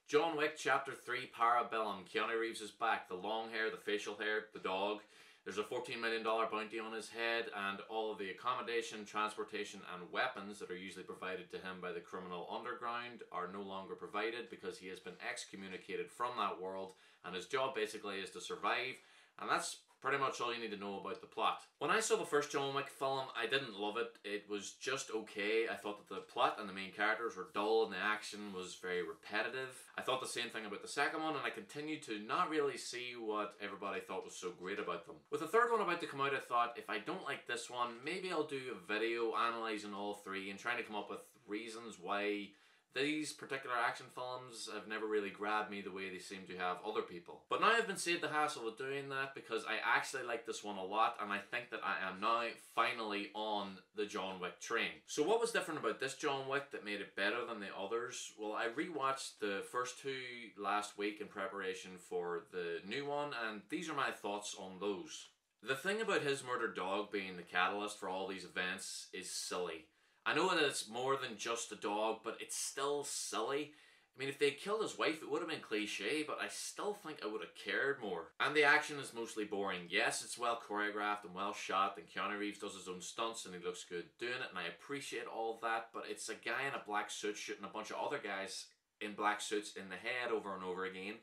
John Wick Chapter 3 Parabellum. Keanu Reeves is back. The long hair, the facial hair, the dog. There's a $14 million bounty on his head, and all of the accommodation, transportation, and weapons that are usually provided to him by the criminal underground are no longer provided because he has been excommunicated from that world, and his job basically is to survive, and that's pretty much all you need to know about the plot. When I saw the first John Wick film, I didn't love it. It was just okay. I thought that the plot and the main characters were dull and the action was very repetitive. I thought the same thing about the second one, and I continued to not really see what everybody thought was so great about them. With the third one about to come out, I thought, if I don't like this one, maybe I'll do a video analysing all three and trying to come up with reasons why these particular action films have never really grabbed me the way they seem to have other people. But now I've been saved the hassle of doing that because I actually like this one a lot, and I think that I am now finally on the John Wick train. So what was different about this John Wick that made it better than the others? Well, I rewatched the first two last week in preparation for the new one, and these are my thoughts on those. The thing about his murdered dog being the catalyst for all these events is silly. I know that it's more than just a dog, but it's still silly. I mean, if they killed his wife, it would have been cliche, but I still think I would have cared more. And the action is mostly boring. Yes, it's well choreographed and well shot, and Keanu Reeves does his own stunts and he looks good doing it, and I appreciate all of that, but it's a guy in a black suit shooting a bunch of other guys in black suits in the head over and over again.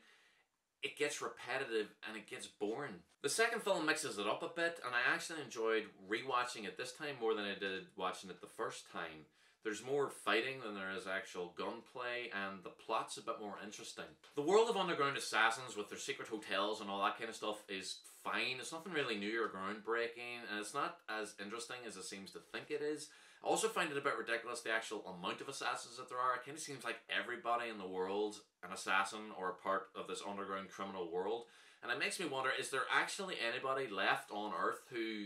It gets repetitive and it gets boring. The second film mixes it up a bit, and I actually enjoyed rewatching it this time more than I did watching it the first time. There's more fighting than there is actual gunplay, and the plot's a bit more interesting. The world of underground assassins with their secret hotels and all that kind of stuff is fine. It's nothing really new or groundbreaking, and it's not as interesting as it seems to think it is. I also find it a bit ridiculous, the actual amount of assassins that there are. It kind of seems like everybody in the world's an assassin or a part of this underground criminal world. And it makes me wonder, is there actually anybody left on Earth who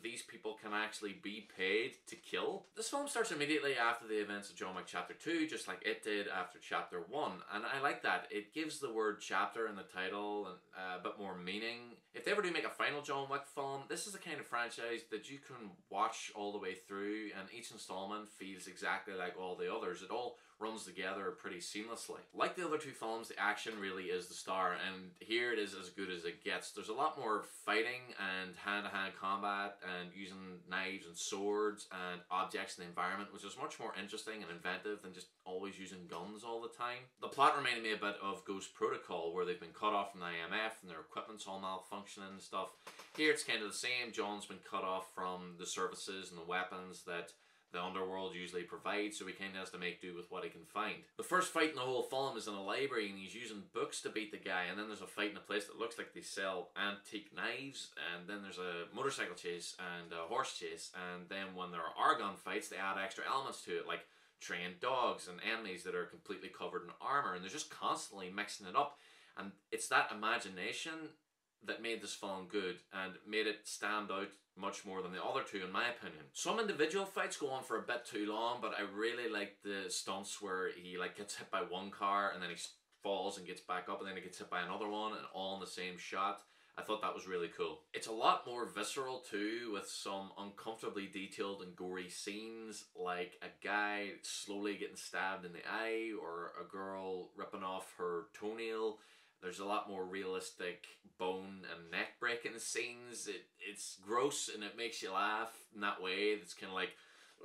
these people can actually be paid to kill? This film starts immediately after the events of John Wick Chapter 2, just like it did after Chapter 1. And I like that. It gives the word chapter in the title a bit more meaning. If they ever do make a final John Wick film, this is the kind of franchise that you can watch all the way through, and each installment feels exactly like all the others. It all runs together pretty seamlessly. Like the other two films, the action really is the star, and here it is as good as it gets. There's a lot more fighting and hand-to-hand combat and using knives and swords and objects in the environment, which is much more interesting and inventive than just always using guns all the time. The plot reminded me a bit of Ghost Protocol, where they've been cut off from the IMF and their equipment's all malfunctioning and stuff. Here it's kind of the same. John's been cut off from the services and the weapons that the underworld usually provides, so he kind of has to make do with what he can find. The first fight in the whole film is in a library, and he's using books to beat the guy, and then there's a fight in a place that looks like they sell antique knives, and then there's a motorcycle chase and a horse chase, and then when there are gun fights, they add extra elements to it, like trained dogs and enemies that are completely covered in armor, and they're just constantly mixing it up. And it's that imagination that made this film good and made it stand out much more than the other two, in my opinion. Some individual fights go on for a bit too long, but I really like the stunts where he gets hit by one car and then he falls and gets back up, and then he gets hit by another one, and all in the same shot. I thought that was really cool. It's a lot more visceral too, with some uncomfortably detailed and gory scenes, like a guy slowly getting stabbed in the eye or a girl ripping off her toenail. There's a lot more realistic bone and neck breaking scenes. It's gross and it makes you laugh in that way. It's kind of like,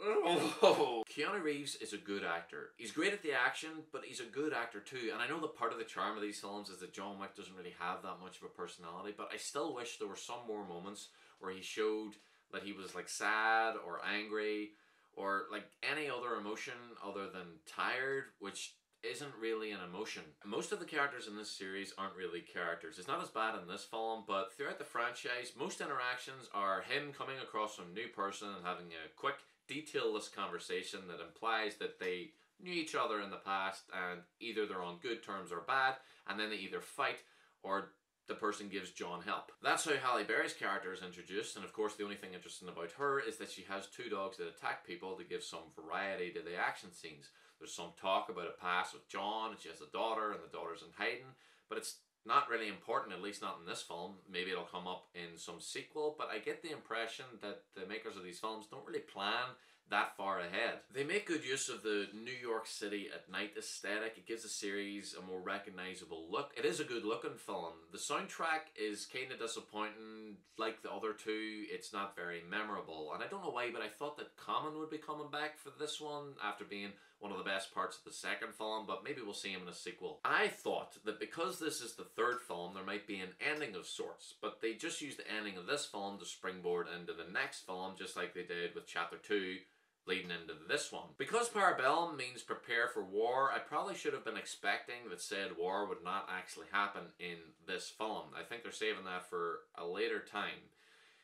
oh. Keanu Reeves is a good actor. He's great at the action, but he's a good actor too. And I know that part of the charm of these films is that John Wick doesn't really have that much of a personality, but I still wish there were some more moments where he showed that he was like sad or angry or like any other emotion other than tired, which isn't really an emotion. Most of the characters in this series aren't really characters. It's not as bad in this film, but throughout the franchise, most interactions are him coming across some new person and having a quick, detailless conversation that implies that they knew each other in the past and either they're on good terms or bad, and then they either fight or the person gives John help. That's how Halle Berry's character is introduced, and of course the only thing interesting about her is that she has two dogs that attack people to give some variety to the action scenes. There's some talk about a past with John, and she has a daughter, and the daughter's in hiding, but it's not really important, at least not in this film. Maybe it'll come up in some sequel, but I get the impression that the makers of these films don't really plan that far ahead. They make good use of the New York City at night aesthetic. It gives the series a more recognizable look. It is a good looking film. The soundtrack is kind of disappointing. Like the other two, it's not very memorable. And I don't know why, but I thought that Common would be coming back for this one after being one of the best parts of the second film, but maybe we'll see him in a sequel. I thought that because this is the third film, there might be an ending of sorts, but they just used the ending of this film to springboard into the next film, just like they did with Chapter 2, leading into this one. Because Parabellum means prepare for war, I probably should have been expecting that said war would not actually happen in this film. I think they're saving that for a later time.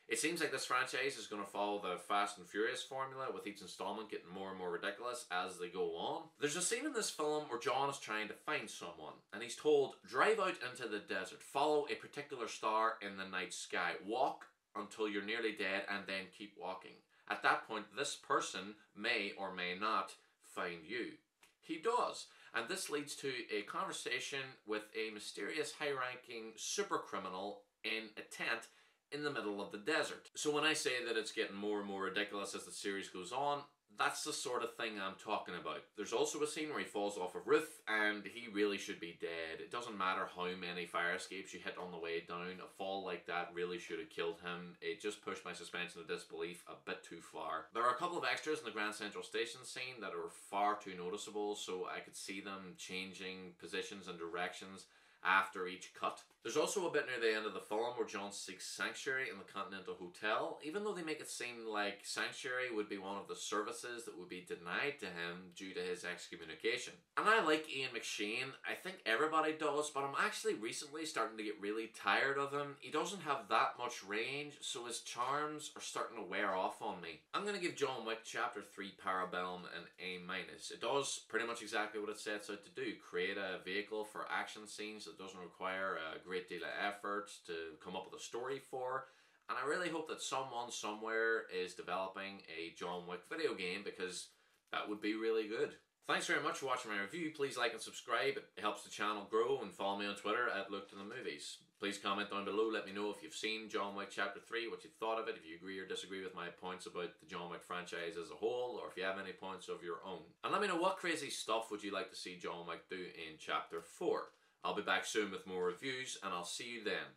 It seems like this franchise is going to follow the Fast and Furious formula, with each installment getting more and more ridiculous as they go on. There's a scene in this film where John is trying to find someone, and he's told, drive out into the desert, follow a particular star in the night sky, walk until you're nearly dead, and then keep walking. At that point, this person may or may not find you. He does. And this leads to a conversation with a mysterious high-ranking super criminal in a tent in the middle of the desert. So when I say that it's getting more and more ridiculous as the series goes on, that's the sort of thing I'm talking about. There's also a scene where he falls off a roof and he really should be dead. It doesn't matter how many fire escapes you hit on the way down, a fall like that really should have killed him. It just pushed my suspension of disbelief a bit too far. There are a couple of extras in the Grand Central Station scene that are far too noticeable, so I could see them changing positions and directions after each cut. There's also a bit near the end of the film where John seeks sanctuary in the Continental Hotel, even though they make it seem like sanctuary would be one of the services that would be denied to him due to his excommunication. And I like Ian McShane, I think everybody does, but I'm actually recently starting to get really tired of him. He doesn't have that much range, so his charms are starting to wear off on me. I'm going to give John Wick Chapter 3 Parabellum an A-. It does pretty much exactly what it sets out to do, create a vehicle for action scenes that doesn't require a great deal of effort to come up with a story for, and I really hope that someone somewhere is developing a John Wick video game, because that would be really good. Thanks very much for watching my review. Please like and subscribe, it helps the channel grow, and follow me on Twitter at LukeToTheMovies. Please comment down below, let me know if you've seen John Wick Chapter 3, what you thought of it, if you agree or disagree with my points about the John Wick franchise as a whole, or if you have any points of your own. And let me know what crazy stuff would you like to see John Wick do in Chapter 4. I'll be back soon with more reviews, and I'll see you then.